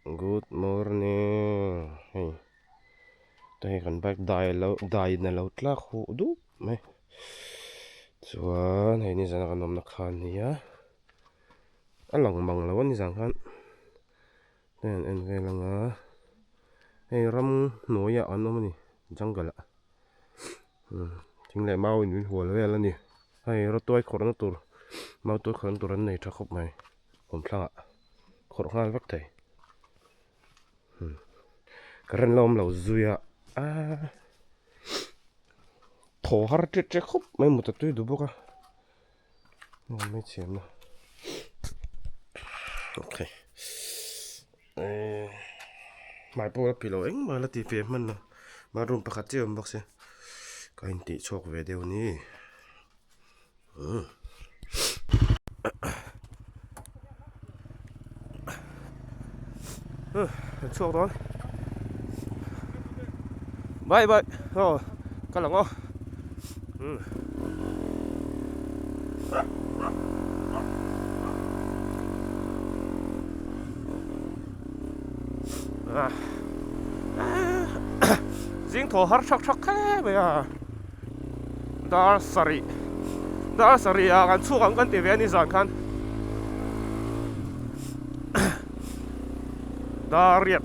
Good morning. Hey, tayo kan bike dai na lo tlak hu du mai. Chuan hei ni zan kanom na khan ni a. Alang mang lo ni zan khan. Nen en ve langa. Hei ram noya anom ni jungle a. Ting le mau in hual ve la ni. Hei ro toy khor na tur. Mau toy khor na tur an nei tha khop mai. Kom thlang a. Khor ngal vak thai. Karen lom lo zuya a thô har chết khúc mấy một tụi đủ bốc à mấy chuyện nào ok mai bữa pilo anh mà là tivi mình nó mà rung bạc tiêu bác sĩ cái anh tị chọc về điều ní chọc đó bye bye cái lằng riêng thổ har chắc chắc thế bây giờ đã sari à kan chu kan ti ve ni zan khan da riat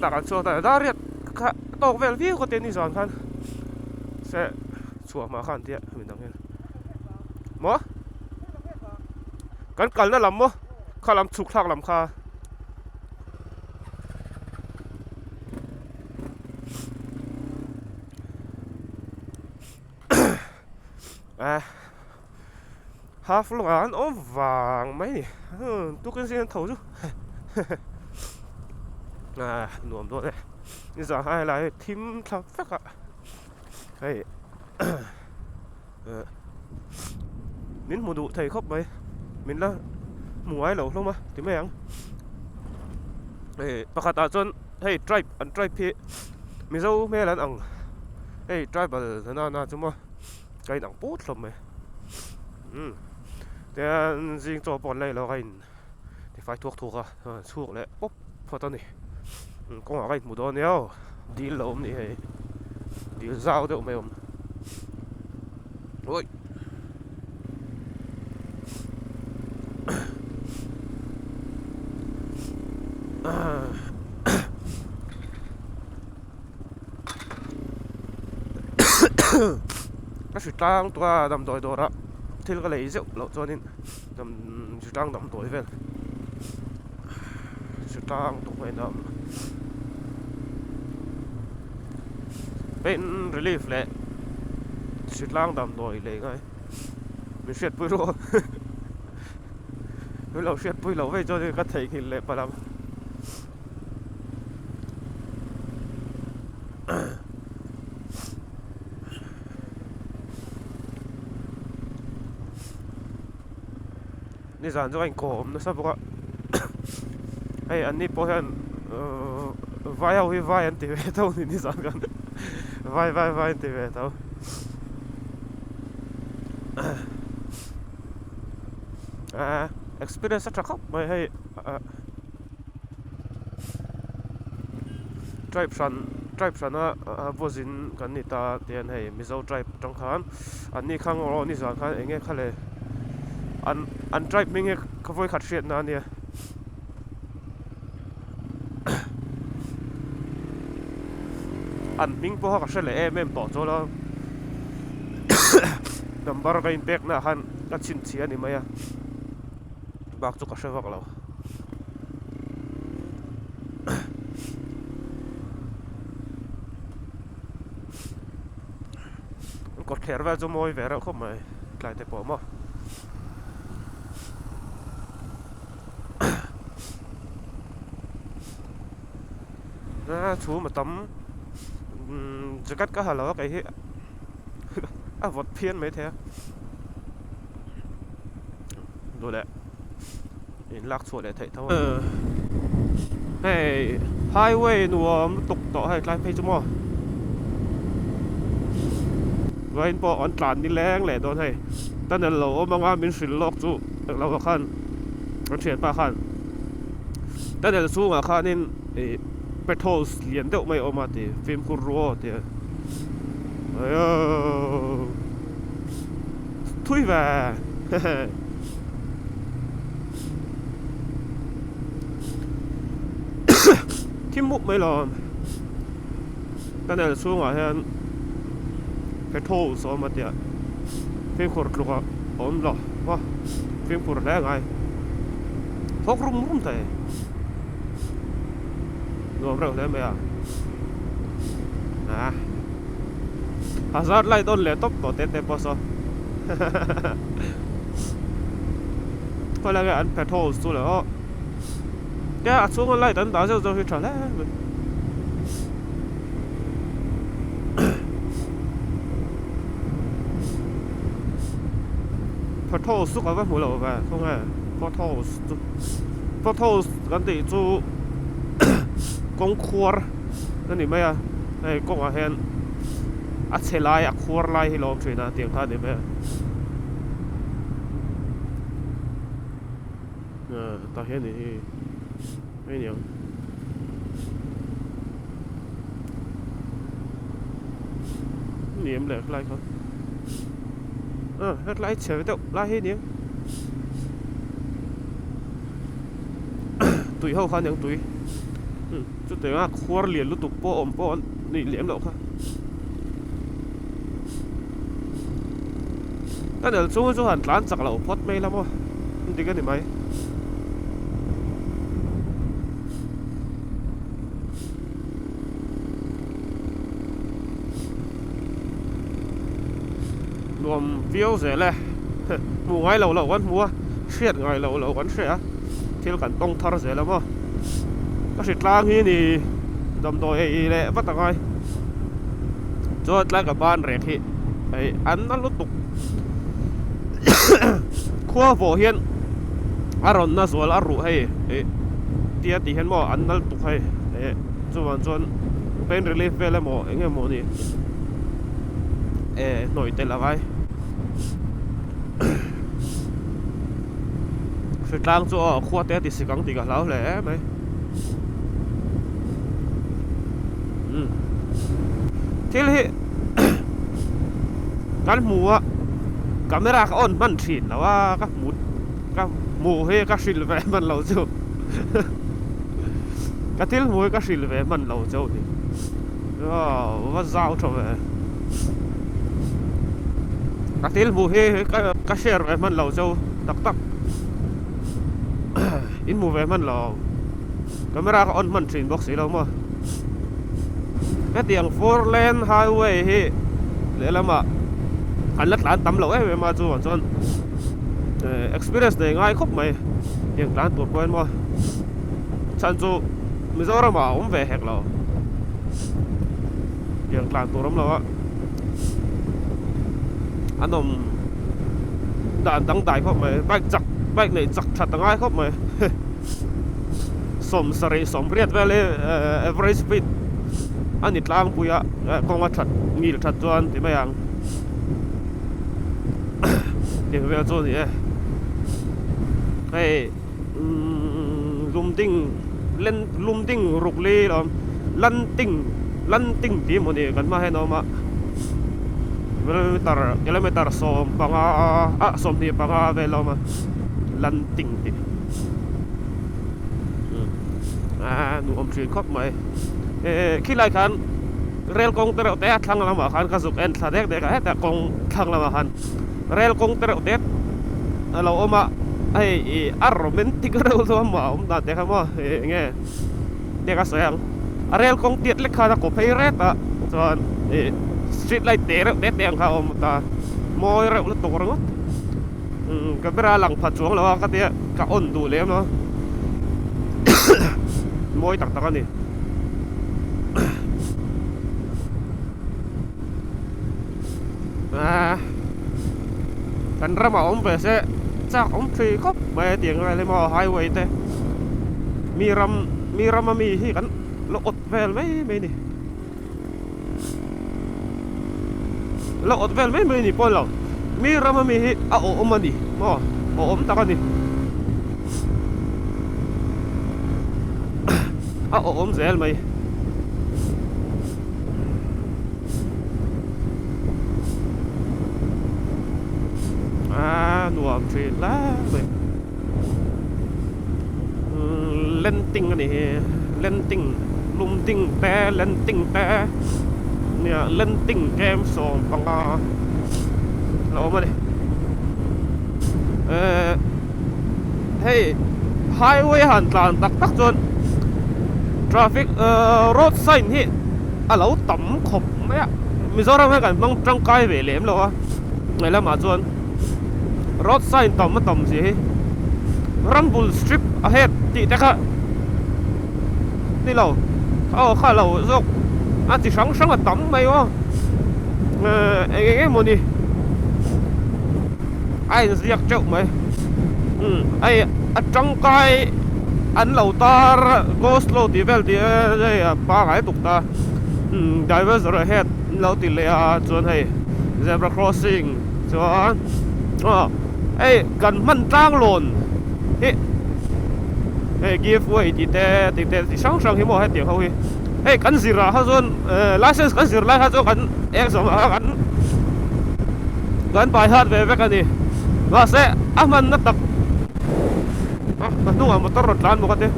ta kan chu ta da riat ka tok vel vi ko te ni zan khan se chu ma khan ti min dang hen mo kan kal na lam mo khalam chuk thak lam kha half long an ôm vàng mấy tôi cứ xem thấu chứ nuông đó đấy bây giờ hai lại thím thằng phắc ạ hey mình mua đủ thầy khóc vậy mình là mua ai lẩu không mà thì mấy anh hey bác ta chọn hey drive phi mình dâu mấy lần ăn hey drive là na chứ mà cái nặng bút lắm màyแต่จริงตัวบอลเลยเราไงที่ไฟทุกอ่ะช่วงเลยปุ๊บพอตอนนี้ก็อะไรหมดตอนนี้ดีลมนี่ดีลเจ้าเดี๋ยวไม่อมโอ้ยก็สุดท้ายตัวดำตัวละที่เราเลยเจ้าเราตัวนี้ดำสุดท้ายดำตัวเว้ยสุดท้ายตัวเป็นดำเป็น relief เลยสุดท้ายดำตัวเลยไงไม่เสียดปุยรู้เราเสียดปุยเราไว้จนก็ถ่ายกินเลยปะล่ะนี่สารจะไอ้โกมนะสับว่าไอ้อันนี้พอเห็นวายเอาไว้วายอันตีเวทเอานี่สารกันวายอันตีเวทเอาexperience สักครับไม่ให้drive ชันนะวอซินกันนี่ตาเตียนให้มิโซ drive จังคันอันนี้ข้างเรานี่สารกันเองเขาเลยอัน drive มิ่งเขาไว้ขัดเสียดนั่นเนี่ยอันมิ่งพวกเขาเฉลี่ยเอ็มต่อโจแล้วนัมเบอร์ก็อินเปกนะฮันก็ชินเชียนี่ไหมอะบางจุกก็เชื่อว่าเรากดแขนว่าจะมวยแหวนเราเข้ามาไกลแต่ปอมอ่ะชูมาตั้มจะกัดก็หาเราไอ้เหี้ยวัดเพี้ยนไหมแท้ดูแหละเห็นลักสวยเลยเท่าให้ไฮเวย์นัวตกต่อให้ไกลเพจมั่วไว้พออันตรานนี่แรงแหละโดนให้ตั้งแต่เราบางว่าเป็นสินโลกจู่เราก็ขั้นเราเฉียดป้าขั้น แต่เดี๋ยวสู้กับข้านี่ไปโทสเลียนเดี๋ยวไม่ออกมาตีฟิล์มคุณรัวตีเอ้ยทุยแหวที่มุกไม่รอแต่เดี๋ยวสู้กับเฮนไปโทสออกมาตีฟิล์มคุณรัวอมหรอวะฟิล์มคุณแรงไงพกรุ่มแต่รวมเรื่องได้ไหมอ่ะฮาซาร์ดไล่ต้นเลยตบต่อเตะปอสก็แล้วกันแพทโทสตัวแล้วแกสู้กันไล่ต้นตาเจ้าจะทำแล้วแพทโทสู้กันว่าหัวเราไปคงไงแพทโทสกันติจูกงครัวนั่นนี่ไหมอ่ะไอ้กงอาเฮนอัดเชลัยอักครัวไล่ให้ลองช่วยนะเตียงท่านี่ไหมตาเห็นนี่ไม่เนี่ยniệmเลยไล่เขาไล่เฉยเต้าไล่ให้เนี่ยตุยเข้าขันยังตุยจุดเดียวอ่ะครัวเหรียญลุตุกโป้อมโป้นี่เหรียญหรอกค่ะแต่เดี๋ยวช่วงหันร้านจากเราพอดไม่แล้วมั้งดีกันไหมรวมวิวเสียเลยหมูไงเราวันมัวเชียดไงเราวันเชียเที่ยวกันต้องทาร์เสียแล้วมั้งก็สิกลางที่นี่ดำโดยแหละว่าแต่ไงจอดแล้วกับบ้านเรียกที่ไอ้อันนั้นรถตุกขั้วโบเฮียนอารมณ์น่าสวยอรุ่ให้เตี้ยตีเห็นบ่อันนั้นตุกให้จวนเป็นรีลีฟเวลแล้วมั้งเงี้ยมั้งนี่หน่อยเตะละไงสิกลางตัวขั้วเตี้ยติดสิกังติกับเราแหละไหมที่นี่กันหมูอะกาเมราอ่อนมันฉีดแล้วว่าก็หมูเฮก็สิลเวมันเราเจ้าก็ที่หมูก็สิลเวมันเราเจ้าดิว่าเจ้าทำไมก็ที่หมูเฮก็เชื่อเวมันเราเจ้าตักอินหมูเวมันเรากาเมราอ่อนมันฉีดบอกสิเรามั้งcái tiếng four lane highway hi lẽ là mà anh lát lán tắm lẩu ấy mà chú hoàn toàn experience này ngay khúc mày tiếng lán tuột quen mà chân chú mình rõ ra mà ông về hẹn lẩu tiếng lán tuột lắm lẩu á anh ông đàn đăng đại khúc mày bike này chặt chặt ngay khúc mày sầm riết về lên average speedอันนี้ตามปุยอะกองว่าชัดมีชัดจวนที่ไม่ยังเดี๋ยวเวลาจวนนี่ให้ลุมติ้งเล่นลุมติ้งรุกลี้เราลั่นติ้งทีมวันนี้กันมาให้น้องมาkilometer som panga som ni panga velo maลั่นติ้งทีหนูอมชีครบไหมขี้ไรคันเรลกงเตอร์เตะทางละมาคันกระสุกเอ็นสะเด็กเด็กแต่กงทางละมาคันเรลกงเตอร์เตะเราเอามาไอ้อารมณ์ที่ก็เราตัวมาด่าเด็กเขาว่าเงี้ยเด็กก็เสียงเรลกงเตียดเล็กขาตะกบไปเรตอ่ะส่วนสตรีทไลท์เตะเด็กเขาตามอยเร็วแล้วตกรังก็เวลาหลังผัดช่วงแล้วก็เตี้ยก็อ่อนดูเลี้ยงเนาะมอยตักกันนี่thành ra mà ông về xe chắc ông phi khóc về tiếng này lên mò highway thế mi ram mà mi hi cắn lột về mấy nè lột về mấy nè pol lo mi ram mà mi hi ôm mà nè mò ôm ta con nè ôm zel mai nuam tree la mai lenting này lenting lum ting te lenting teเนี่ยเล่นติ่งเกมสองปังเรามาดิเฮ้ยไฮเวย์หันกลางตักจนทราฟิกรถไซน์ที่เราต่ำขบไหมอ่ะมิโซราไม่กันต้องจังไกลไปเหลี่ยมหรอวะไงแล้วมาจนรถไซน์ต่ำสิรัมบูลสตริปอาเฮดที่แต่ก็นี่เราข้าเราจกอาจจะช่างต่ำไหมวะไอ้โมนี่ไอ้เรียกเจ้าไหมไอ้จังไกอันเหล่าตาโกสโลดีเวลดีไอ้ปาไอ้ตุกตาดิเวอร์สระเฮดเราติเลยจนให้เซบราครอสซิ่งจนไอ้กันมันจ้างหล่นเฮ้กิฟต์ไว้ติดแต่ช่างที่มอให้เดี๋ยวเขาเฮ้กันสิระเขาจนlicenseกันสิระเขาจนกันเอ็กซ์สองกันไปฮาร์ดเวย์กันนี่ว่าเสะมันนัดตักมันนู่นมันตรวจร้านบอกกันดิ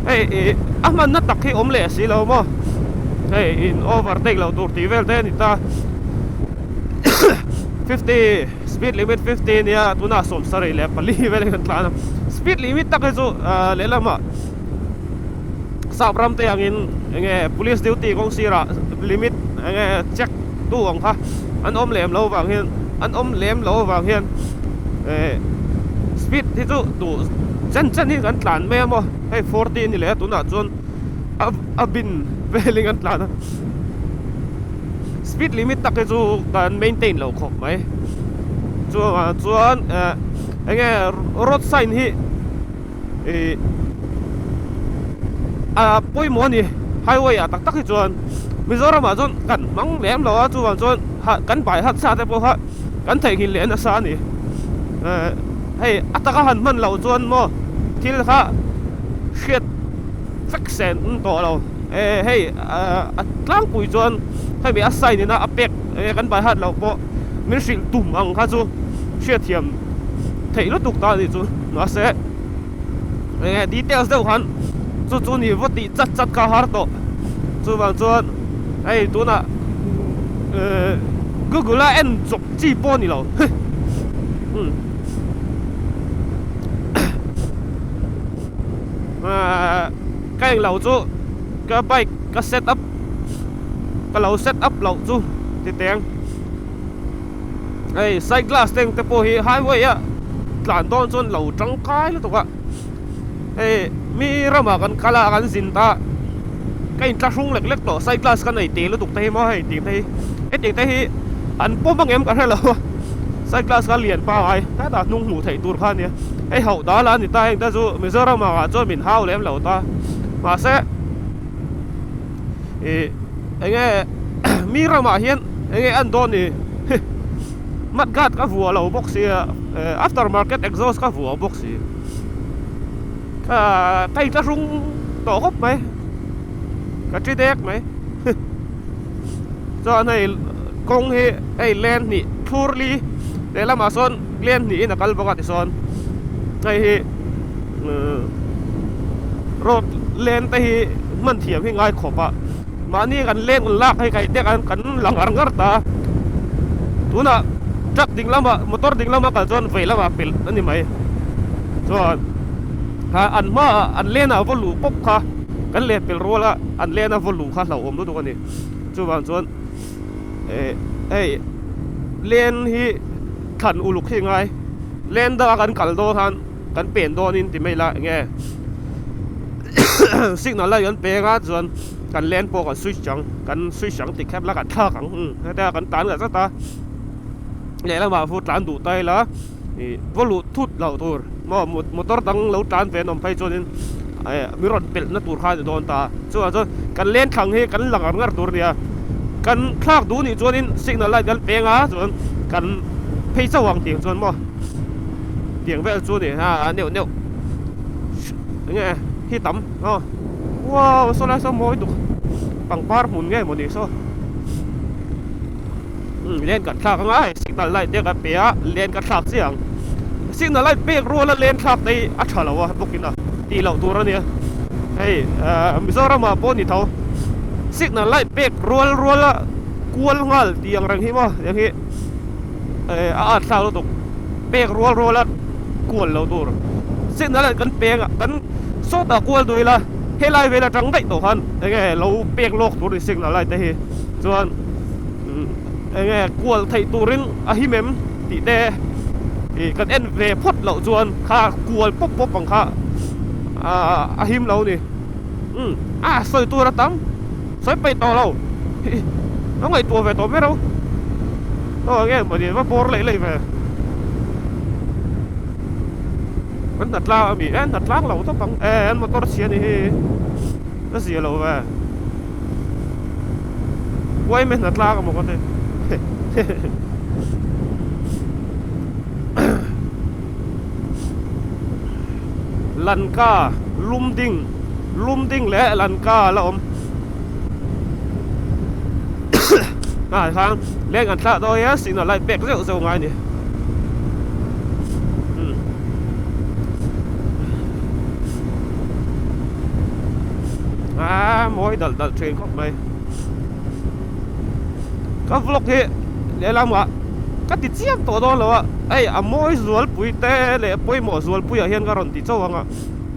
เฮ้มันนัดตักที่อมเล่สิเรามั้งเฮ้อินโอเวอร์เทคเราตัวทีเวลเทนี่ตา50 speed limit 50เนี่ยตัวน่าสมสารเลยปลีเวลกันตานะ speed limit ตักให้จูเล่ละมาสอบรำเตียงอินไง police duty ของซีระ limit ไง check ตู้ของเขาอันอมเหลมเราบางเฮียนอันอมเหลมเราบางเฮียนspeed ที่จูตู้เส้นนี่กันตานแม่มั้งให้40นี่แหละตัวน่าจนบินเวลิงกันตานspeed limit ตักให้จูการ maintain เราครบไหมจวนไงรถไซน์ที่ปุ้ยหมอนี่ไฮเวย์ตักให้จวนมิโซรามาจนกันมังแหลมเราจวนกันไปฮัดซาแต่พวกกันเทกินเหรียญซานี่ให้อัตกหันมันเราจวนมั้งที่ละเชียดสักเซนต่อเราให้กลางปุยจวนให้มีอาศัยนี่นะอเป็กกันไปฮัดเราเพราะมีสิ่งตุ่มอังข้าจูเชียดเทียมเที่ยวตุกตาดิจูน่าเสียดีเทลส์เดียวกันจูนี่วัดดีจัดกาฮาร์โตจูบางจวนตัวน่ะกูละเอ็นจบจีบนี่เราcái lẩu chú cái bay cái set up cái lẩu set up lẩu chú thì tiếng side glass tiếng tập hi highway á làn đón chôn lẩu trắng cái đó tụi ạ mi ra màกันkalaกันสินตาcái ta sung lệch lệch tổ side glass cái này tiền nó tụt tay mà hay tiền tayอันป้อมบังเอ็มกันให้เราside glass ก็เหรียญป้าไอ้ถ้าตานุ่งหนูไถตูดข้าเนี่ยเขาตาล้านนี่ตาเองแต่จู่มิเซอร์มาจนมินห้าวเลี้ยมเหล่าตามาเสะไงมีรามาเฮียนไงอันโดนนี่มัดกัดกับหัวเราบ็อกซี่after market exhaust กับหัวบ็อกซี่ใครจะรุ่งต่อครบไหมกระจีเด็กไหมจอนกงแลนนี่ทูร์ลีเดี๋ยวเรามาโซนเลียนนี่นักการปกติโซนรถเล่นแต่มันเทียมให้ง่ายขบอ่ะมานี่กันเล่นกันลากให้ใครเด็กกันหลังรังตาตัวน่ะจักดิ่งแล้วมามอเตอร์ดิ่งแล้วมากันจนไฟแล้วมาปิดนั่นนี่ไหมจนอันเล่นอ่ะวอลลุ่มปุ๊บค่ะกันเล่นเป็นรัวละอันเล่นอ่ะวอลลุ่มค่ะเราอมดูตัวนี้จนเล่นที่ขันอุลุกให้ง่ายเล่นได้กันกัลโดทันกันเปลี่ยนโดนินที่ไม่ละไงสิ่งนั้นเลยกันเปลี่ยนจนกันเล่นโปกันสวิชจังติดแคบแล้วกันท่าขังแต่กันตานกันสักตาใหญ่แล้วมาพูดตานดูไตแล้ววอลลุ่มทุดเราตัวมอเตอร์ดังเราตานเป็นอมไปจนมีรถเปิดนั่นตัวข้าจะโดนตาจนกันเล่นขังให้กันหลังงัดตัวเนี่ยกันคลากดูนี่จนสิ่งนั้นเลยกันเปลี่ยนจนกันเพย์สว่างเตียงจนมั้งเตียงเวลจูนี่เนียวไงที่ต่ำ wow so la so moi tu pang par mun nge mo ni so len kan thak ngai signal light te ka pe a len ka thak siang signal light pe ro la len thak dei a thala wa bokina ti lo tur ani hei Mizoram ma pon ni tho signal light pe ro la kual ngal tiang rang hi mo yang hi a thak lo tu pe ro la kual lo tur signal light kan pe kan so ta kual doi la he lai ve la tang dai to han nge lo pe lok tur signal light te hi chuan nghe cuộn thầy turin a hi mem ti te kan en ve phot lo chuan kha cuộn pop pop bằng kha a him lo ni soi tu ra tam soi pai to lo nó ngày tua về to mấy đâu nó nghe mà đi va por lấy về vẫn đặt la mi en đặt lang lo to bằng en motor sia ni nó sia lo về quay men đặt la một con thế Lanka Lumding lẽ Lanka là om khang lên ngàn thạ thôi á xin nó lại bẹt rượu rượu ngay nè mỗi đợt train khóc mày các vlog thì để làm ạ các tiết chiếm tổ đó là ấy mỗi ruột bụi té để bụi mỏ ruột bụi ở hiện cái ròn tí châu à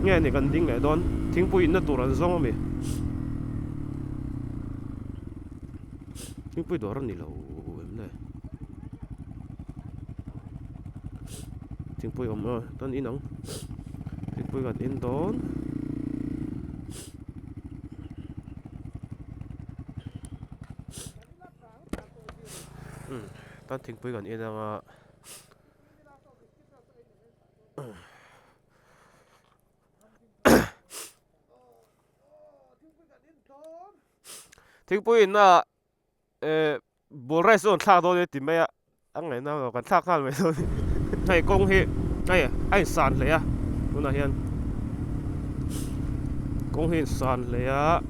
nghe này cần tính lại đón tiếng bụi nó tụt ra xong mà tiếng bụi đó ròn đi lâu em này tiếng bụi ông đón in ông tiếng bụi gần in đón tan thing pui kan ina thing pui na bol rai son thak do le ti me a ang ngai na kan thak khal me so thai kong hi ai san le a tuna hian kong hi san le a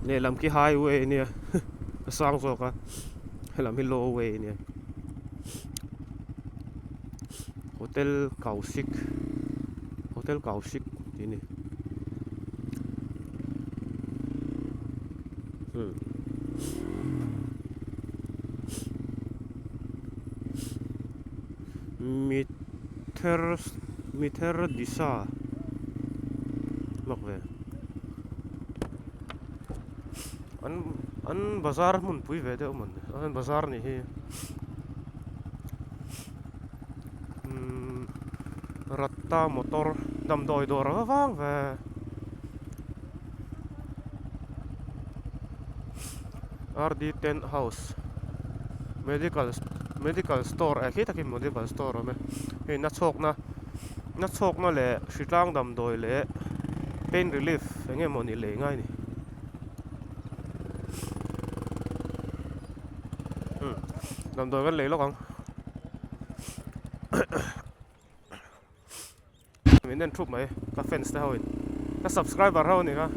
le lam ki highway nia sang so ka làm cái low way nè hotel Kausik thế này meter disa mặc về an bazar mun pui ve de man an bazar ni hi ratta motor dam doi do ra wang ve RD10 house medical store khi takin medical store me he na chok na le shitlang dam doi le pain relief nge moni le ngai ni làm đôi cái lấy lo con mình nên chụp mấy các fans thôi các subscriber thôi nữa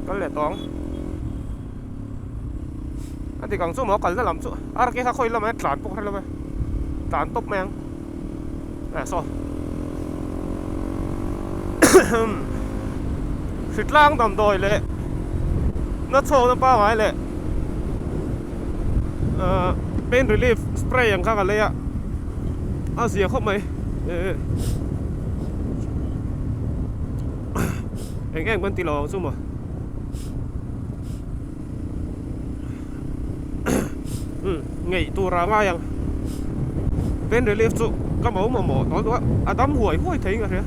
cái lệ toán anh thì càng số mà cần ra làm số cái thằng khôi làm mấy tràn bốc hay là mấy tràn tốc mang so xịt lang tầm đồi lệ nó trâu nó bao ngoài lệ pain relief spray yang khác lệ à gì không mấy anh vẫn tì lò xuống mà nghỉ tu ra ngay yang pain relief tụ các mẫu mà mỏ đó đám hủi thấy ngay thế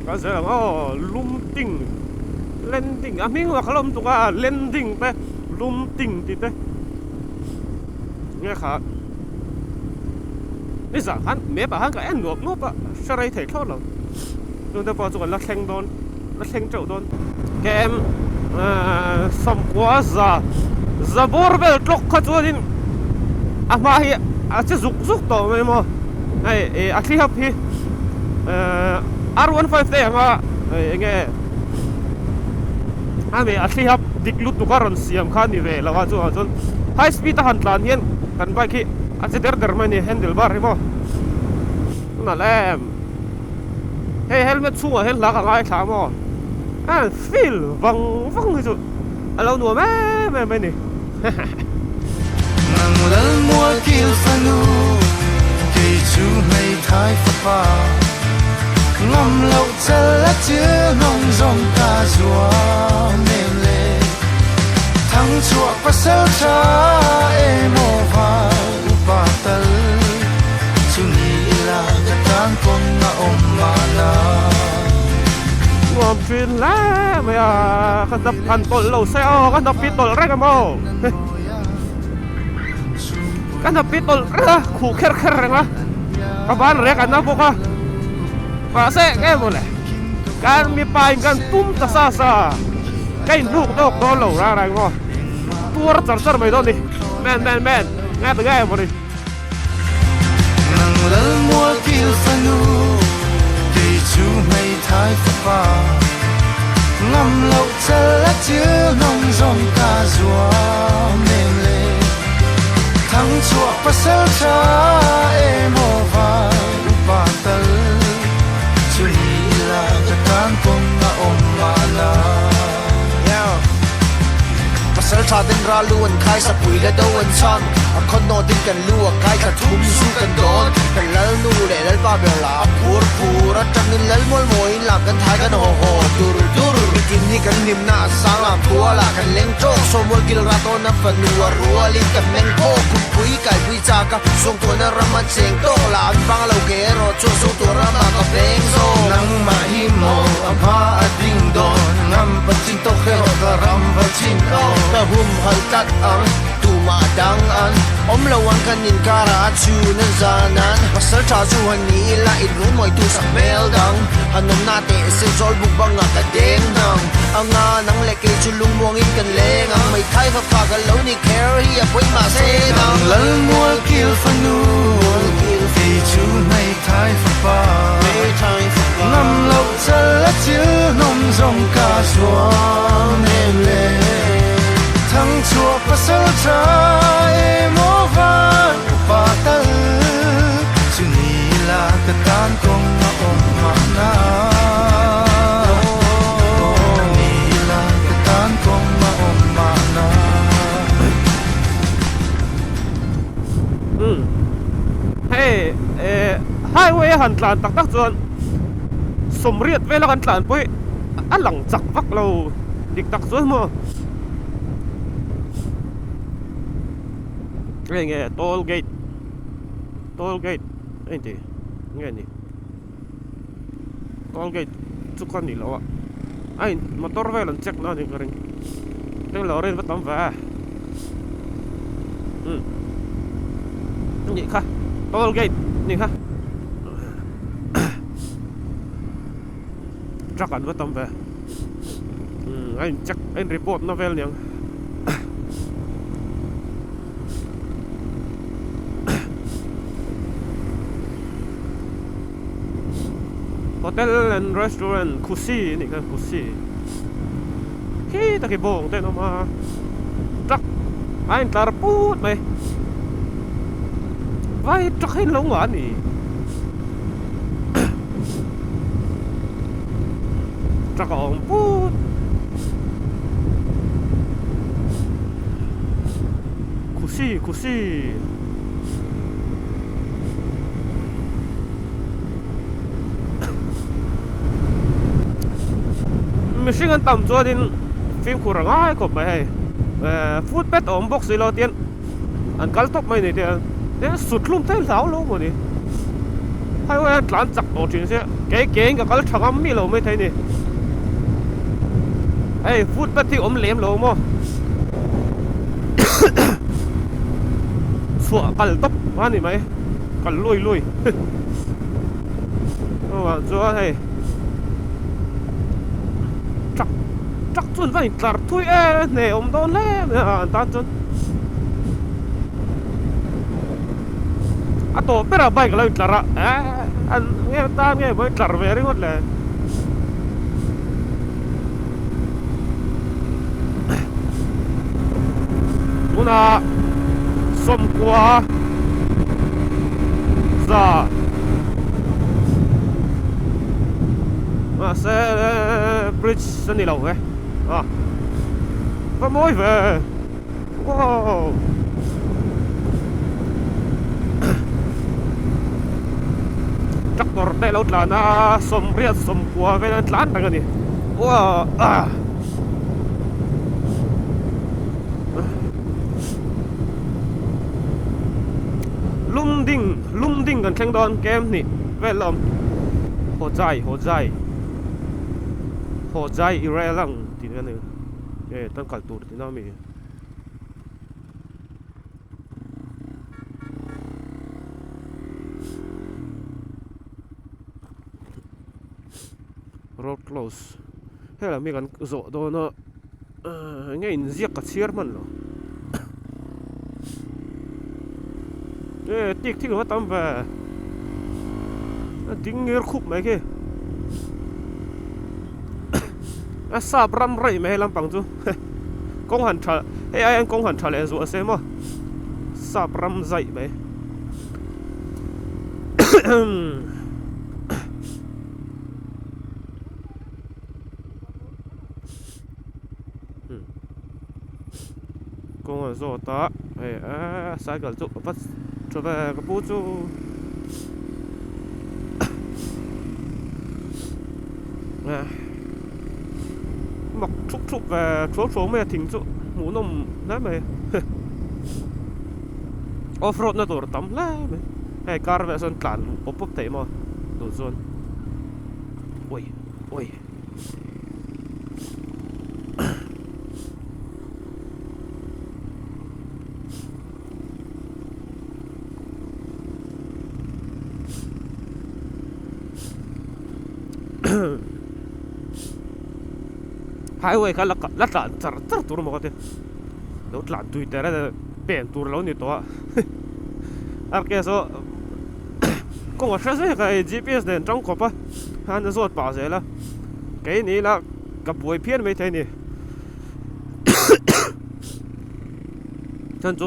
cái gì là Lumding landing à mình là không tụi à landing thế Lumding thì thế nghe khá นี่สั่งฮันเมียบฮันก็แอนหนวกนวบอะใช่ไรเถิดทอดหรอโดนแต่พอส่วนละเชงโดนละเชงเจ้าโดนเกมสมกว่าจะบอร์เบลตกขจวนอามาฮีอาจจะซุกต่อไม่มั้งไอ้อาคีฮับฮีR15 เตะมาไอ้เงี้ยอามีอาคีฮับดิกลุตตุการันเสียมขันนี่เวลว่าจนไฮสปีดหันตานเฮียนกันไปขี้อาจจะเดินมันนี่แฮนเดิลบาร์ใช่มั้งนั่นแหละเฮ้เฮลเมตสู้เฮลลักอะไรถามมั้งฟิลวังที่สุดเราหนัวแม่นี่ nang lal mua kil fanu kei chu mei thai fa pa ngam lo chal la chư nong rong ka zua nem le thang chuak pa sel cha e mo va pa tal chu ni la ka tan kon na om ma na ngom chuyên lá mày kan đập pan tol lâu xe kan đập pít tol rek mo kan đập pít tol ra khu kher rek ma ka ban rek kan na boka pa se ke mo le kan mi pai kan tum ta sa cáiลูกดอกโดนเหล่าอะไรmoตัวจัดไม่โดนดิแม่นง่ายตัวง่ายหมดดิ nang lal mua kil fanu kei chu mei thai fa pa ngam lo chal la chư nong rong ka zua nem le thang chuak pa sel cha e mo va pa tal chu ni la ka tan kon na om ma na pasal cha den ra luan khai sa pui la do an chan a khon no din kan lu a khai ka thum su kan don kan lal nu le lal pa be la pur a tan nin lal mol moi la kan thai kan ho dur kin ni kan nim na sa la thua la kan leng chok so mol gil ra to na fan nu a ru li kan meng ko kun pui kai pui cha ka song to na ramat cheng to la an bang lo ke ro chu so to ra ma ka beng zo nang ma hi mo a pa a ding don ngam pa chin to khero ka ram va chin o ta hum hal tat ang tu ma dang an om lawan kan in kara chu nan zanan pasal cha chu han ni la in ru moi tu sak mel dang hanom na te se zol buk bang ka deng nang anga nang le ke chu lung mong in kan leng ang mai thai fa ga lo ni care hi a poi ma se nang dang lal mua kil fanu kei chu mei thai fa pa ngam lo chal la chư nong rong ka zua nem le thang chuak pa sel cha e mo va pa tal chu ni la ka tan kong na om ma na ni la ka tan kong na om ma na hey highway หันหลานตักจวนสมเรียดเวลากันหลานปุ้ยอันหลังจักวักเราดิกตักจวนมั้งไงโตลเกตไอ้ที่ไงนี่โตลเกตทุกคนนี่แล้วอ่ะไอ้มอเตอร์เวลันเช็คนั่นเองก็เรื่องเราเรียนไปตามว่านี่ค่ะโตลเกตนี่ค่ะจักกันว่าตามว่าไอ้จักไอ้รีพอร์ตนั่นเวลเนี่ยhotel and restaurant Kusiนี่ก็Kusiขี้ตะกี้โบงเต้นออกมาจักไอ้ตาปูดไหมไว้จักให้ลงหวานนี่จักออกปูดKusi mình xin ăn tầm cho đến phim của ai của mày food pet ổn box gì lo tiền ăn cá tóc mày này thì để sụt luôn thấy lão luôn rồi đi hay là ăn chặt đồ chuyện xe cái cái cá thằng âm mi lâu mới thấy nè hey food pet thì ổn lém lâu mà sụa cá tóc mà này mày กันลุยว่าจ้าให้จักจนไปตัดทุยเนี่ยโดนแล้วเนี่ยตาจนอะตัวเป็นอะไรกันเลยตัดอันเงี้ยตาเงี้ยไม่ตัดเวรี่หมดเลยดูนะสมกว่าจ้ามาเซ่บริดจ์สนิลเอาไว้มาโมยเว้ยว้าวจักรได้แล้วล่ะนะสมเรียนสมกว่าเวลาล้านตั้งนี่ว้าวลุ่มดิ่งกันแข่งดอนเกมนี่เวลาหัวใจอีเรลังทีนั้นเองตั้งกัดตัวที่น่ามีroad close เฮ้ยเรามีกันโจโดนไงอินเสียกับเชียร์มันเหรอติ๊กที่เขาทำไปดิ้งเงือกคุบไหมแค่ซาบรำไรไม่ให้ลำปังจูกงหันชาเฮ้ยไอ้กงหันชาเลยตัวเสียมั้งซาบรำใจไหมกงหันโซตาเฮ้ยสายกันจูปัสจูไปกระปุกจูmặc trúc và số mấy thỉnh chỗ muốn nôm nãy mày off-road nó tổ tắm lá mày hay car về sơn cản bóp thế mà đồ sơn ôi highway kan la tar tur mo kate lo tla twitter pen tur lo ni to ar ke so ko wa se ka gps den trong ko pa han zo pa se la cái ni la ka boi phian mai thai ni chan chu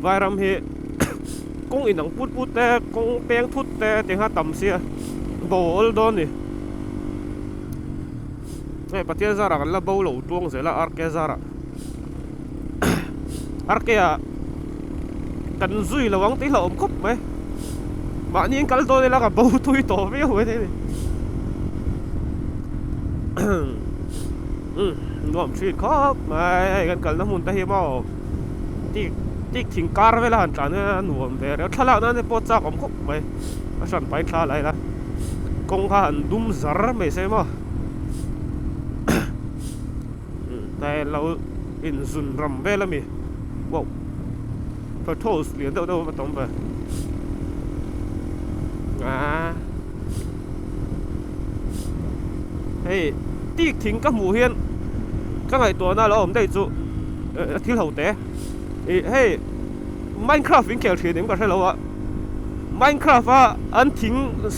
vairam he kong in ang put te kong peng thut te te ha tam sia bol don ni patien zara kan la bau lo tuang se la arke zara arke a kan zui la wang ti la om khop mai ma ni kal to la ka bau tui to ve ho thế này ngom street khop mai kan kal na mun ta hi mo tik thing kar ve la han tlan na nuam ve ra thala na ne po cha om khop mai a san pai thla lai la kong kha han dum zar mai se moแต่เราอินซุนรำเวลมีว้าวพอโทสเหรียญเดามาตรงไปเฮ้ยติ๊กทิ้งกับหมูเฮียนก็ไงตัวน่าเราผมได้จุที่เราเตะเฮ้ย Minecraft วิ่งเกี่ยวทีนึงก็ใช่แล้วอะ Minecraft อ่ะอันทิ้ง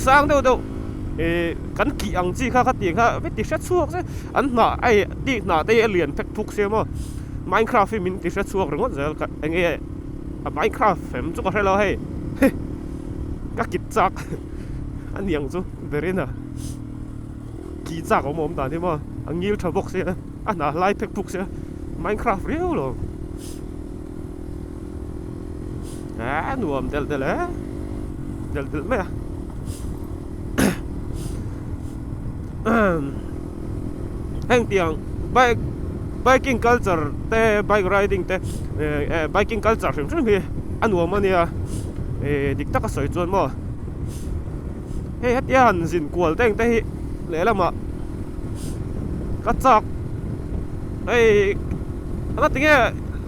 สร้างเดากันกี่อังจีข้าตีข้าไม่ติดเชื้อช่วงใช่อันหน้าไอ้ตีหน้าได้เหรียญเพชรทุกเสียมั้ง Minecraft มินติดเชื้อช่วงหรือว่าจะไอ้เงี้ย Minecraft เฟมจุกก็ใช่แล้วให้ก็กิจจักอันยังจุเบริน่ะกิจจักของผมตอนที่มั้งอันยิ้วทบกเสียอันหน้าไล่เพชรทุกเสีย Minecraft เรียวหรอหนุ่มเดลไหมอะแห่งเตียง biking culture แต่ bike riding แต่biking culture ซึ่งมีอันหัวมันเนี่ยดิกตักก็สวยจนมั้งเฮ้ยฮัตยันสินกวลแต่งแต่เหลือละมั้งก็จักอันนั้นติงเงี้ย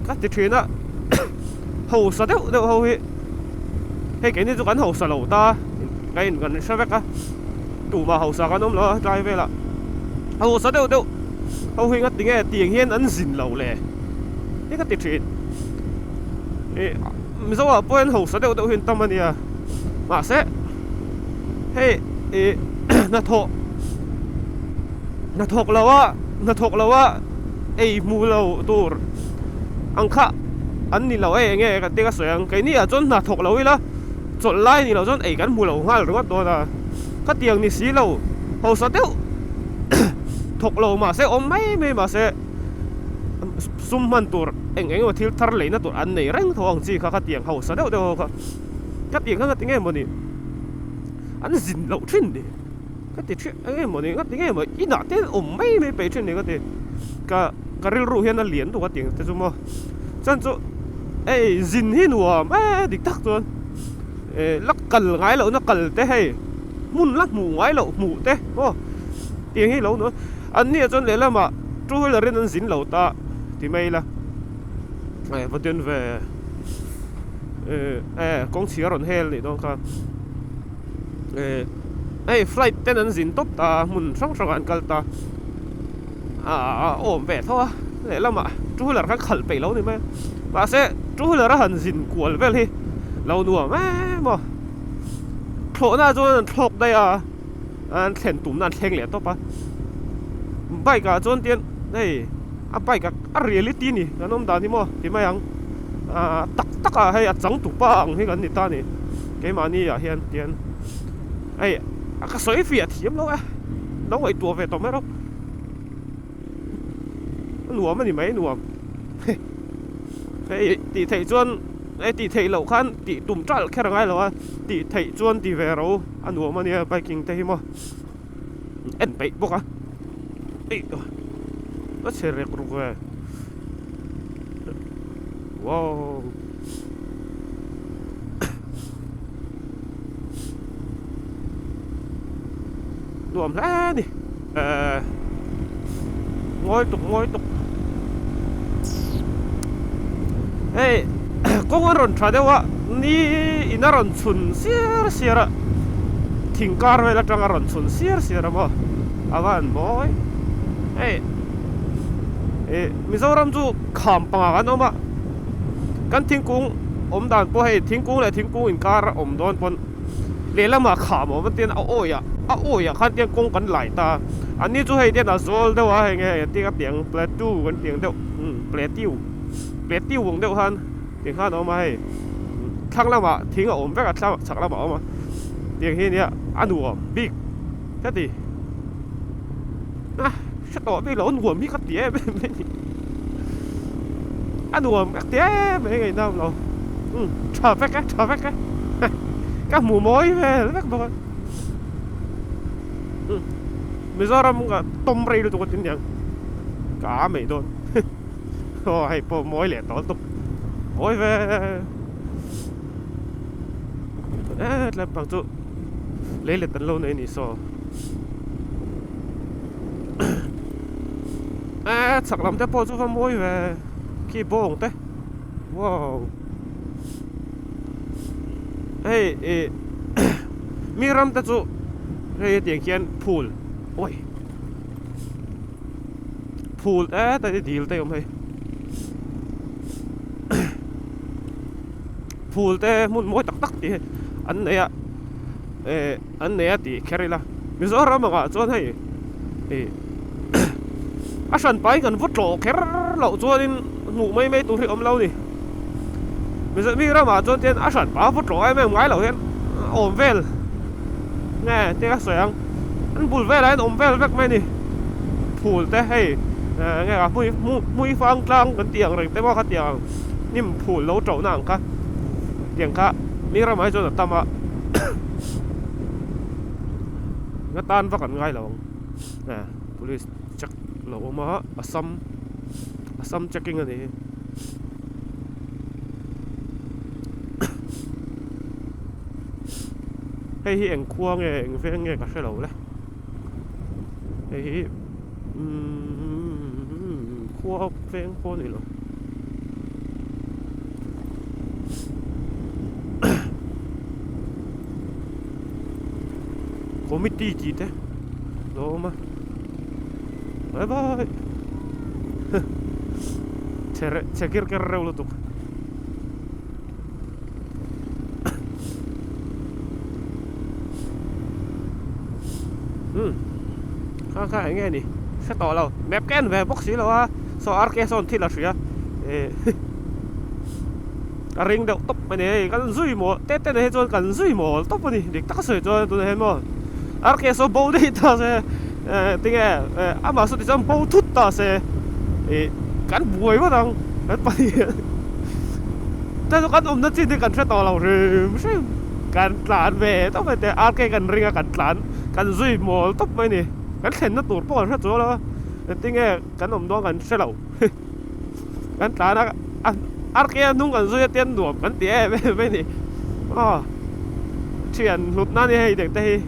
ก็ติดเทรนอะ hầu sao đâu đâu hầu hi hey cái này choกันhậu sa lâu ta cái gần sao vậy cả đủ mà hậu sa cái nôm lo drive về là hậu sa đâu đâu hậu huy ngắt tiếng hiên ăn dìn lâu lệ cái cái chuyện mình sao à bữa hậu sa đâu đâu hiên tâm anh à mà sẽ hey na thok lâu á mu lâu tur ang kha anh ni lâu nghe cái tiếng cái sợi cái này à chọn na thok lâu là chọn lại ni lâu chọn cái mu lâu ngal rồi đó là cái tiếng ni xí lâu hậu sa đâu thok lâu mà sẽ mấy mà sẽ sum man tur mà thiếu thar lấy na tur anh này reng thong chi cái tiếng hậu sa đâu cái tiếng nghe mà ni anh dìn lâu trên đi cái chuyện ấy mà này cái mà ít nãy tên mấy bể trên này cái real ru hiện nó liền tụi cái tiếng thế mà chân chỗ ấy dìn hi nùa mà đi tắc rồi lắc cẩn ngái lẩu nó cẩn thế hay mun lắc mù ngái lẩu mù thế ô tiếng hi lẩu nữa anh này chân lấy là mà chú là riêng anh dìn lẩu ta thì mày là vật tiền về công chia rồi hell này đó cái flight tên anh dính top ta muốn sống sống anh cần ta ổn vẻ thôi để làm mà chú là cái khẩn bể lâu này mà sẽ chú là cái dính cuốn về đi lâu nữa mà thổ na cho thọc đây anh thèn tụm anh thèn liền top bay cả chôn tiền đây bay cả reality này nó nôm đàn đi mà thì mấy anh tắc hay trắng tụp bang hay cái này ta này cái mà này hiện tiền ấy cái sợi phìa thiếm lâu nó vậy tua về tao mấy đâu nùa mà thì mấy nùa ấy thì thầy chuan ấy thì thầy lẩu khăn thì tụm trái cái rằng ai lâu thì thầy chuan thì về đâu anh nùa mà nè bay kinh thế mà anh bay bốc ấy nó sẽ rệt rồi wow đùm ra đi ngồi tục ê công an run tra dewa ni ina run chun sia ra thingkar vela tanga run chun sia ra mo awan boy Mizoram chu kham panga kan oma kan thingkung dan po hei thingkung in kar don pon lelama kham om ten oya khan tiang kong kan lai ta ani chu hei ten a zol dewa hei nge ti ka tiang platu kan tiang deu pletiu wong deu han tiang khan oma hei thang lama thing a om veka chak lama oma tiang hi nia anu big cái gì sẽ tỏ bây lộn nguồn mi cắt tía ăn nguồn cắt tía mấy ngày nào rồi chờ phép cái các mù mối về rất thôi bây giờ làm cái tôm rây được tin nhỉ cả mấy thôi hay po mối lẻ tỏ tục mối về làm bằng chỗ lấy lệ tận lâu này nè so chắc lắm thế po chú pha môi về khi bông thế wow hey mi ram ta chú hey tiếng kiên pool ôi pool tại deal tay ông hay pool thế muốn môi tắc thì anh này thì carry la mi zo ram mà cho hay sân bay gần vút trổ kéo lậu cho nên ngủ mấy tụi ông lâu đi bây giờ mi ra mà cho tiền sân bay vút trổ em gái lậu hen ổn về nghe tiếng sợi anh bùn về đấy ổn về vắt mấy đi phù thế hay nghe cả mũi phang trăng cái tiếng rồi thế mà cái tiếng niệm phù lâu trổ nàng cả tiếng cả mi ra mà cho tâm à cái tan vắt gần gái lậu police check lâu mà Assam checking anh ấy hay hiện khoa nghe về nghe cả xe lâu đấy hay khoa về khoa này rồi committee chi te lo ma bye bye checker ker reulo tuk khai nghe nè sẽ tỏ lâu map ken về bốc xí là so arke son thi là gì á ring đậu tóc mà này cái duy mỏ tết tết này cho cái duy mỏ tóc mà này để tắc sợi cho tôi thấy mà arke so bầu đi ta sẽ tiếng nghe mà số thì trong bầu thút ta sẽ cắn bùi quá đâu cái phải ta cho cắn nó chỉ để cắn sẽ tỏ lâu rồi cắn lán về tóc phải để arke cắn ring cắn lán cắn duy mỏ tóc mà này cắn thèn nó tụt bỏ ra chỗ đó tiếng nghe cắn đó cắn sẽ lâu cắn lán á arke nung kan zuya ten duam kan tie be ni thian lut na ni hei dek te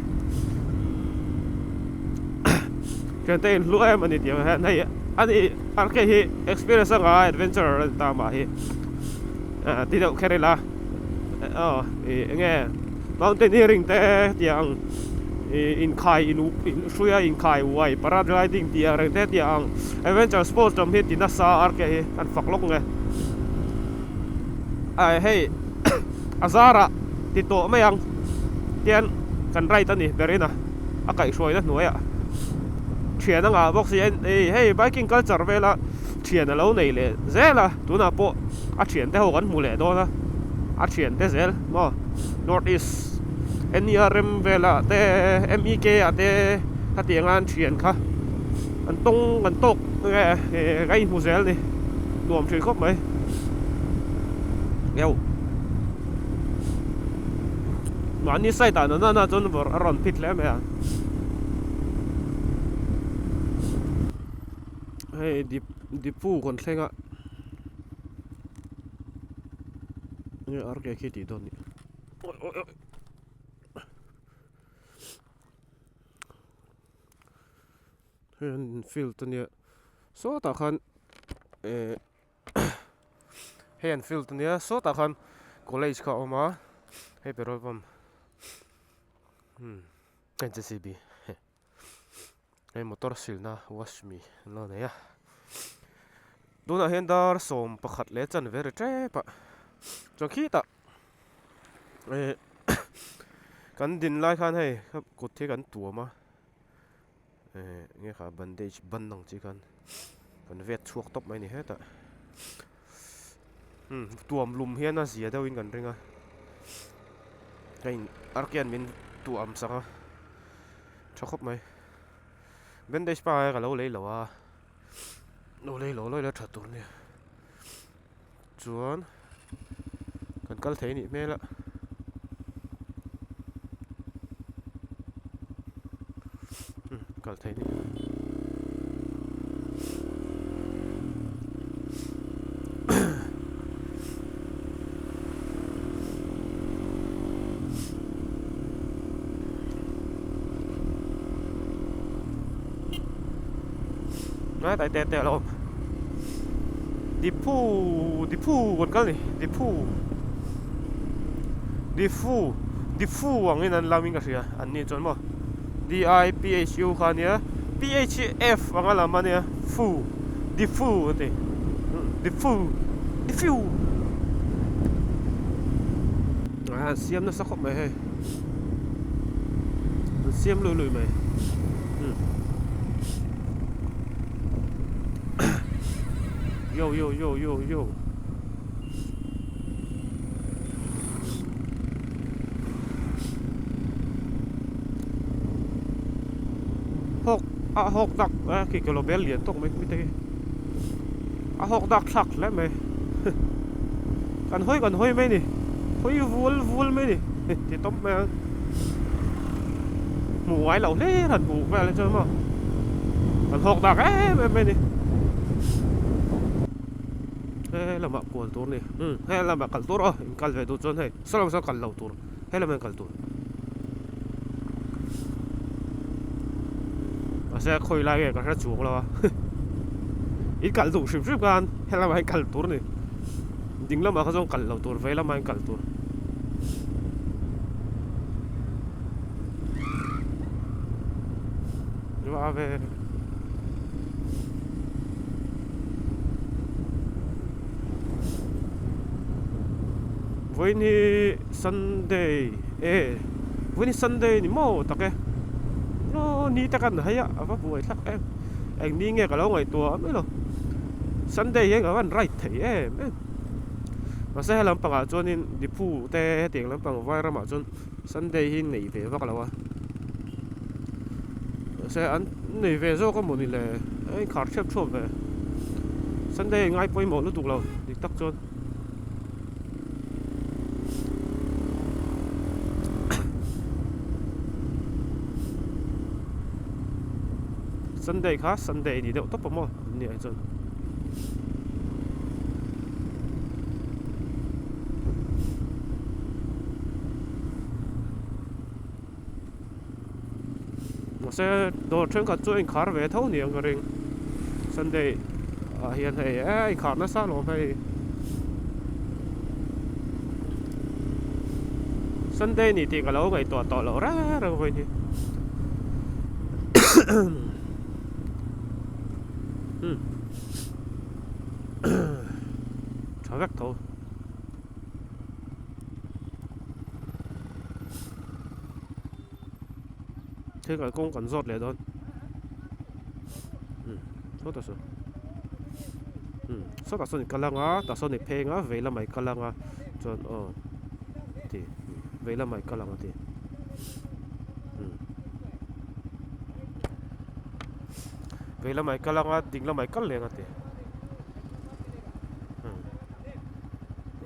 kan te lu em ani ti ha nei ani arke hi experience nga adventure ta ma hi ti dau kerala nge mountaineering te tiang in khai in suya in khai wai paragliding ti ar te tiang adventure sports tam hi ti na sa arke hi kan faklok nge ai hey azara ti to mayang tian kan rai ta ni berina akai soi na noya thian nga box yen hey biking culture vela thian a lo nei le zela tuna po a thian te ho kan mu le do na a thian te zel mo north east NRM vela te MEK ate hatiangan thian kha an tong an tok nge gai mu zel ni nuam thri khop mai Yo, mà anh say ta nó cho nó vào ròn pít lắm mày à, hey đi phu còn xem ạ, như ở cái kia thì đâu nhỉ, hiện feel tụi nhỉ, số ta khăn, hiện feel tụi nhỉ, số ta khăn college cả mà, hey petrol pump, cái JCB, hey motor sil na wash me, nó này à, đôi na hiện dar som pakhat le chan về tre pa, cho khi ta, kan din lai khan hey, cột thế kan tua mà, nghe cả bandage ban nong chỉ kan vét chuộc top mấy này hết à. Tuam lum hian a zia deuhin kan ringa kain arkian min tuam sanga thakop mai bandage pa ka lo lei lo a lo lei lo loi la that tur ni chuan kan kal thei ni mela kal thei ni nói tại tè tè luôn đi phu còn cái gì đi phu ang in an lamin kasi an ni chon mo DIPHU khan ya PHF ang alaman ya fu di phu ate di phu siam nó sắc khóc mày hay siam lùi mày yo hok đặc cái lo bel liền tông mấy cái hok đặc sặc lắm mày còn hôi mấy nè hôi vul mấy nè thì tông mày mù ai lẩu thế thần mù về lên chơi mà còn hok đặc mấy nè là mà cuốn tour này, hay là mà cẩn tour rồi, cẩn về tour chân hay, sao làm cẩn lâu tour, hay là mình cẩn tour, à sẽ khơi lại cái sẽ chuộc là, ít cẩn tour ship gan, hay là mình cẩn tour này, chính là mà không cẩn lâu tour, vậy là mình cẩn tour, ว่าเววันนี้ Sunday วันนี้ Sunday นี่โม่ตะแกโน่นี่ตะกันหายอ่ะว่าป่วยสักเอ็งนี่เงี้ยกับเราไงตัวไม่หรอ Sunday ยังกับวันไรเถอะมาเสียลำปังอ่ะจนนี่ดิพูแต่เตียงลำปังไว้ระมาจน Sunday หินหนีไปว่ากันแล้ววะเสียอันหนีไปโซ่ก็หมดนี่แหละไอ้ขาดเชือกชอบเลย Sunday ง่ายไปหมดแล้วถูกเราดิตักจนSunday ค่ะ Sunday นี่เดี๋ยวต้องประมอเนี่ยจนมาเสียโดดเชิงกับตัวเองขาเวทเท่านี้ก็เร่ง Sunday เฮียนให้ไอ้ขาดน่าซาลงไป Sunday นี่ตีกับเราไงตัวต่อเราเราไปนี่chả gắt thôi thế cái con còn giọt lại đó tốt thật sự sao ta nói cái lăng á ta nói phê á vậy là mày cái lăng á cho thì vậy là mày cái lăng á thì vậy là mày cái lăng á tính là mày cắt liền á thì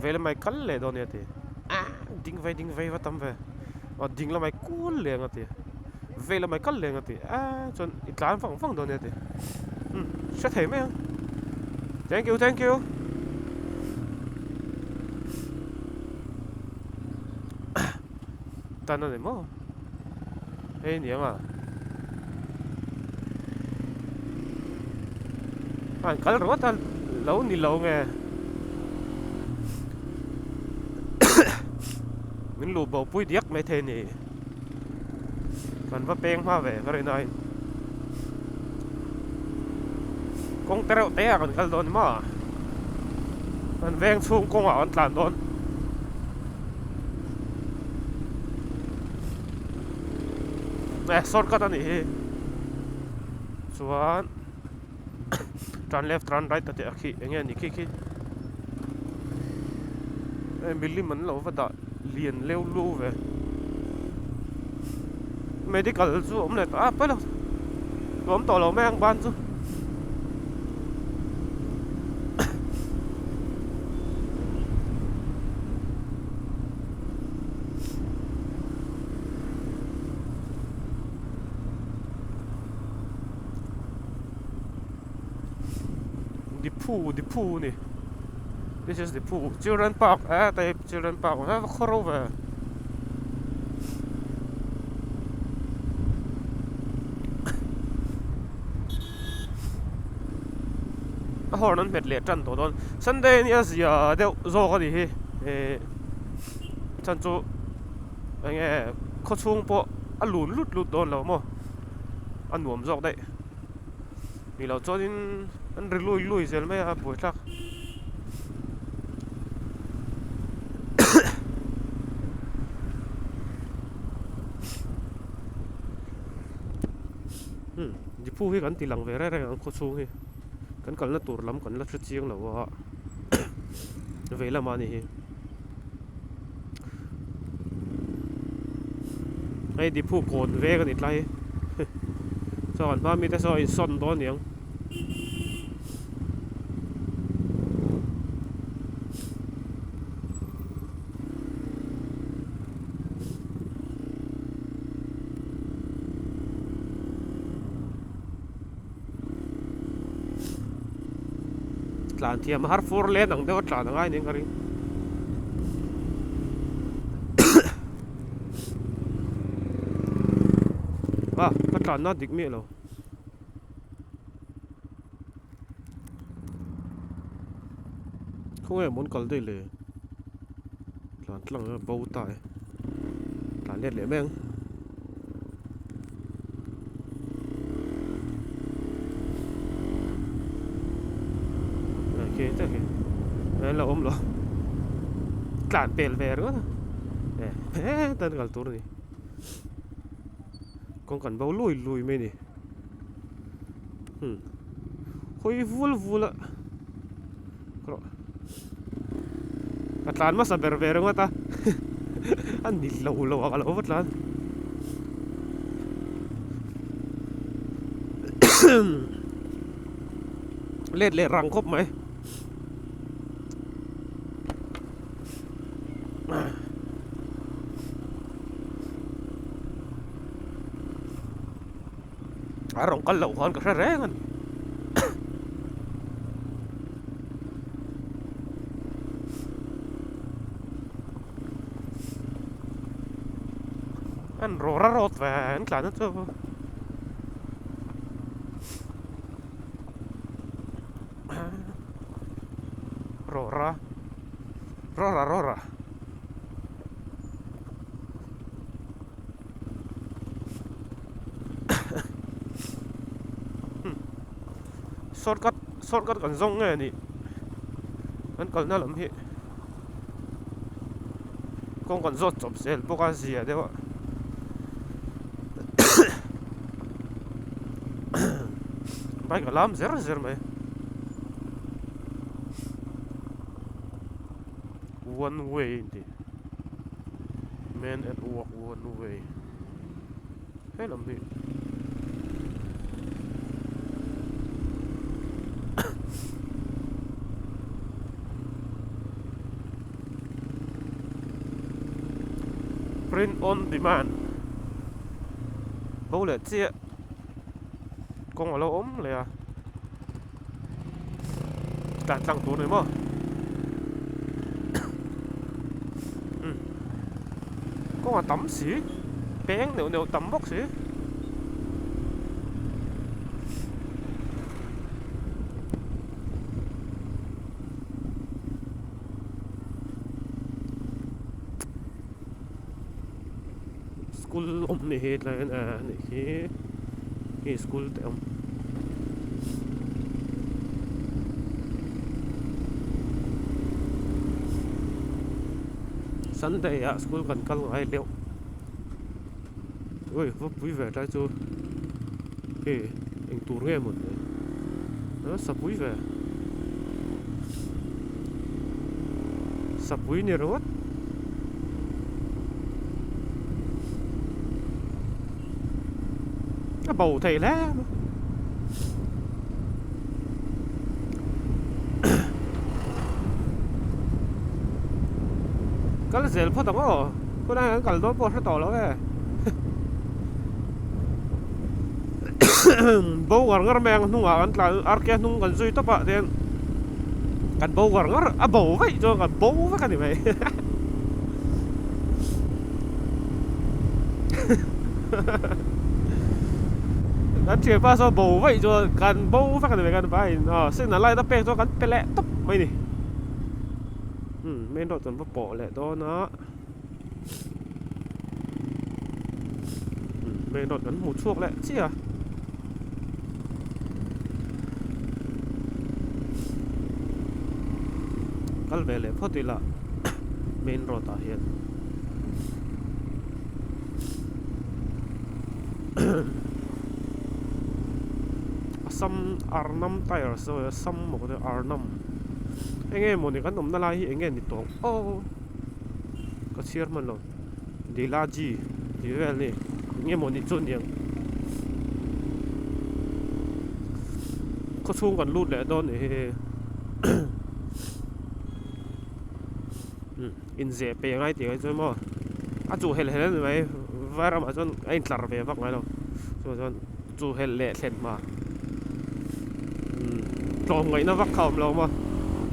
vậy là mày cắt liền đó nè thì tính vậy và tầm về tính là mày cuốn liền á thì vậy là mày cắt liền á thì cho ít lắm phẳng đó nè thì sẽ thấy mấy thank you tan nó này mò hey niệm à anh cắt rồi ta lâu ni lâu nghe mình lù bầu bụi điếc mấy thế này còn vấp beng hoa về cái này con teo té còn cái đòn mà còn ven xuống con ở làm đòn nè shortcut này xuống turn left turn right tại khi nghe nhỉ khi em bị lim mình lâu phát đạt liền leo lu về medical chú ông này phải đâu ông tỏ lâu mang ban chú the pool nè this is the pool children park tại children park nó khó về hồi nó mệt liệt chân tổ đón Sunday này gì à đều rõ cái gì chân chú anh nghe khó xuống bộ ăn lút đón lâu mà ăn nuông rõ đấy vì là cho nên anh lùi rồi mấy buổi chắc đi phu hi kan ti lang ve ra ang kho chung hi kan kal na tur lam kan la thra chiang lo wa ve la ma ni hi ai đi phu kon ve kan it lai so an pa mi ta so in son do niang tlan thiam har four lane ang dewa tlan angai ning kari ka tlan na dik mi lo không ai muốn cẩn đây lệ tlan tlang bầu tai tlan liệt lệ meng la om lo tlan pel ver ko tan kal tur ni con kan bao lui me ni khoi vul kro atlan ma sa ber ngata an ni lo akala overtlanเล่รังครบไหมรองกันเหล่าฮอนกับแร่กันอันโรระโรดแหวนกลางนั่นเจ้าโรระสดกัดกันซงไงนี่มันกันน่าหลำพี่กงกันสดจบเสร็จพวกอาเซียเดี๋ยวไปกับลำเสียไหมone way indeed man at walk one way hey làm gì print on demand bố lệ chia con ở lâu ốmเลยàการตั้งตัวหน่อยมั้งcó mà tắm xí bén nếu tắm bốc xí school này hết là này cái school tại ông Sunday à school gần căng ai liệu ôi vấp vui vẻ trái chú ê anh tụt nghe một nó sập vui vẻ sập vui này rồi cái bầu thầy lá cái là dễ phát động có đang cần đó bỏ sát tỏ nó kìa bầu gar ngar meng nung an tla arke nung kan zui topa den kan bầu gar ngar a bầu vậy cho kan bầu vậy kan ni vậy kan chia pa so bầu vậy cho kan bầu vậy kan ni vậy kan phải xin là lại ta pe cho kan pe lẹ tóc mấy ni men độ tuần vấp bỏ lẹ đó nó men độ tuần một chuộc lẹ chứ à cái về lẹ phát đi là men độ ta hiện some Arnhem tires rồi some một cái Arnhem anh em một cái nấm na lai anh em đi tông cái chiếc mà luôn đi la gì đi về này anh em một đi chôn điên có chung còn lút lại đó này in dễ bề ngay thì cái chỗ mà chủ hệ này mấy vài năm mà chôn anh lật về vác ngay đâu chôn chủ hệ lệ thẹn mà trộm ngay nó vác khom lâu mà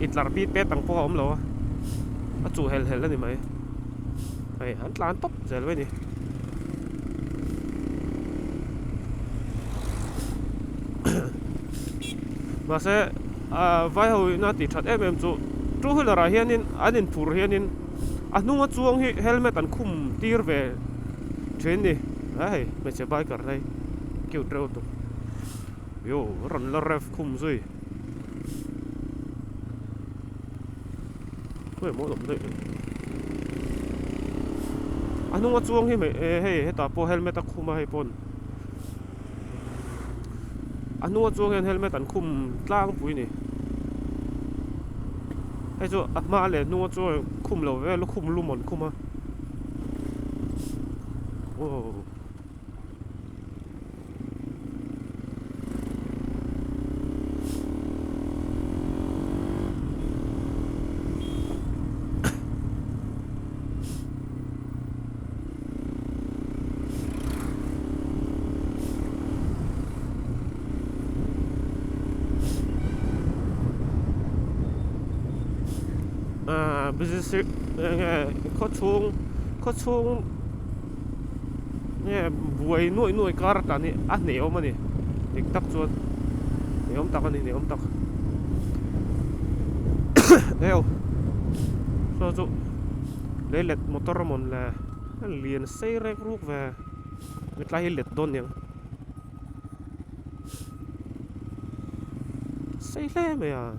ít là biết bé tăng phô ống lâu á chủ hell lên thì mấy này hắn lán tóc giờ vậy đi mà sẽ vài hồi nó thì thật em chú hơi là ra hiện nên anh nên phù hiện nên anh nung chuông helmet anh khum tir về trên đi đấy mình sẽ bay cả đây kiểu trâu tụ yo run la ref khum rồi thôi mỗi lắm đấy anh không có chuông hi mày hey ta po helmet ta khuma hay pon anh không có chuông helmet anh khum tlang pui nè hay cho mà lệ không có chuông khum lâu về lúc khum lumon khuma oh business nghe có chung nghe buổi nuôi car ta này nếu mà này địch tắc chuột nếu tắc này nếu tắc theo cho lấy lật motor mon là liền xây rek rút về người ta lật đôn nhỉ xây le mày à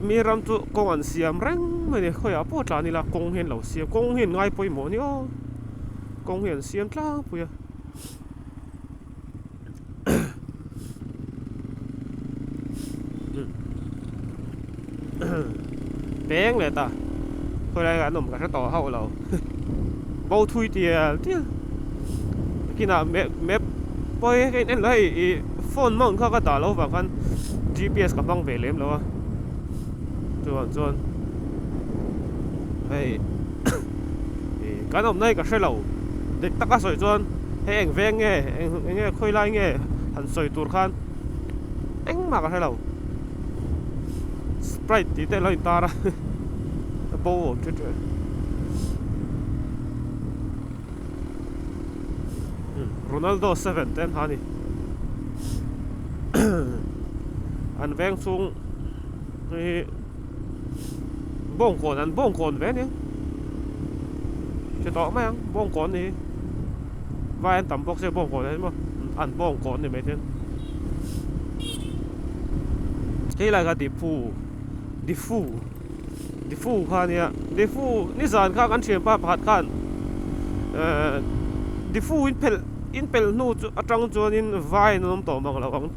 mi ram tu công an siam reng mà này khơi áp bộ trà này là công hiện lâu siam công hiện ngay bồi mỏ nhớ công hiện siam trà bồi bén này ta khơi đây là nằm cả cái tàu hậu lâu bao thui tiền khi nào mẹ bồi cái này lấy phone mongเขาก็ต่อแล้วบางคัน GPS กับต้องเวเลมแล้วchọn hey cái hôm nay cả xe lẩu địch tắc các sợi chọn hey anh ven nghe anh nghe khơi lai nghe hẳn sợi tuột khan anh mà cả xe lẩu Sprite tí tên lên ta ra bố chết rồi Ronaldo 7 tên hả nè anh ven xuống bông cồn vé nhé chỉ tỏ mà bông cồn thì vài anh tầm bốc xe bông cồn đấy mà ăn bông cồn thì mấy thiên cái này là đi phu khan ya đi phu ni zan khan ăn chuyện pa phat khan đi phu in pel nu atang chuan in vai nom to mang lo ang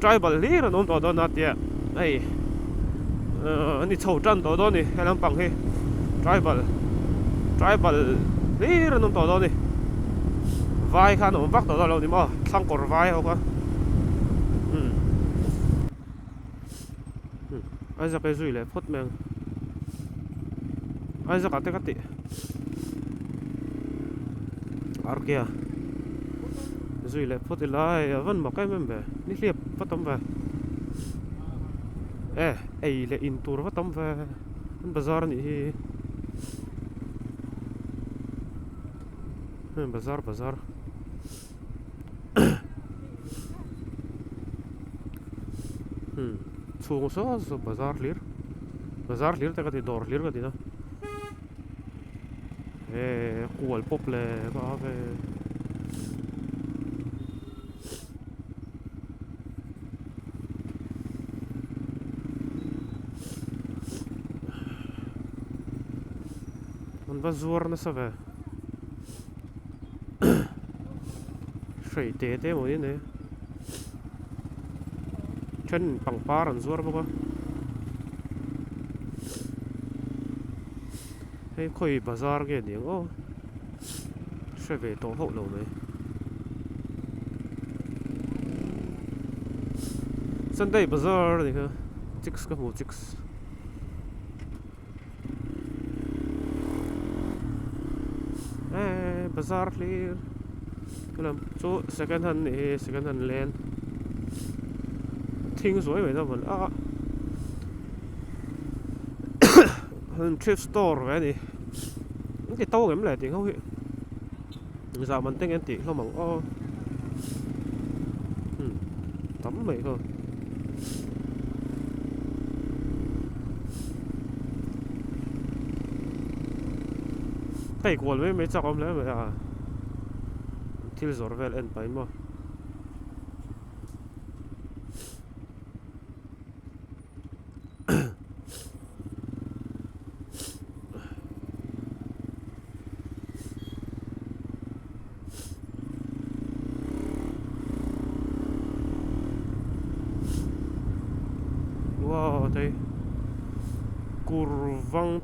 tribal li ra nom to don na tia aiนี่โฉจันตัวตัวนี่ให้ลำปังให้ tribal นี่เราต้องตัวตัวนี่ไว้ข้าหนุ่มฟักตัวตัวเราดิมั้งสั่งกดไว้เขาก็ไอ้จะไปซุยเลยพุทธแมงไอ้จะกัดติอาร์เกียซุยเลยพุทธเลยวันมาใกล้แม่เบนี่เรียบพัดต้มไปai là in tour phát tấm về bazaar này bazaar chung số bazaar lir ta cái door lir cái gì đó kual pop le ba về Vazur na sa ve shui te mo ne chân bằng par an zur baka hey khoi bazar ge ding o shui ve to hậu lo ne Sunday bazar ni ka chicks ka mo chicks bazaar clear làm chỗ second hand land thing rồi vậy đó vẫn hơn thrift store vậy đi cái tàu em lại tiếng không hiện giờ mình tên anh tỷ không bằng tắm vậy thôi thầy quần với mấy chọc ông đấy vậy à thil zor vel en pai mo wow đây Kurvang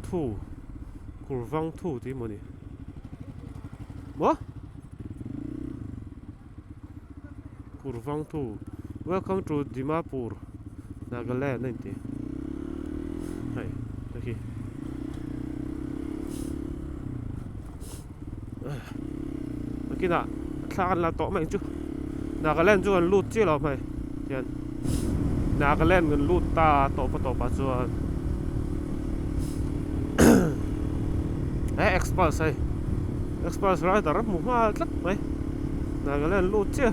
thu tí mà nè what Kurvang thu welcome to Dimapur Nagaland này tí hay đây kia nè thằng là tỏ mày chứ Nagaland chú anh lút chứ là mày tiền Nagaland gần lút ta tỏ pa chú anh Expulse Expulse right, darap mo, lắc mày Nagaland lút chứ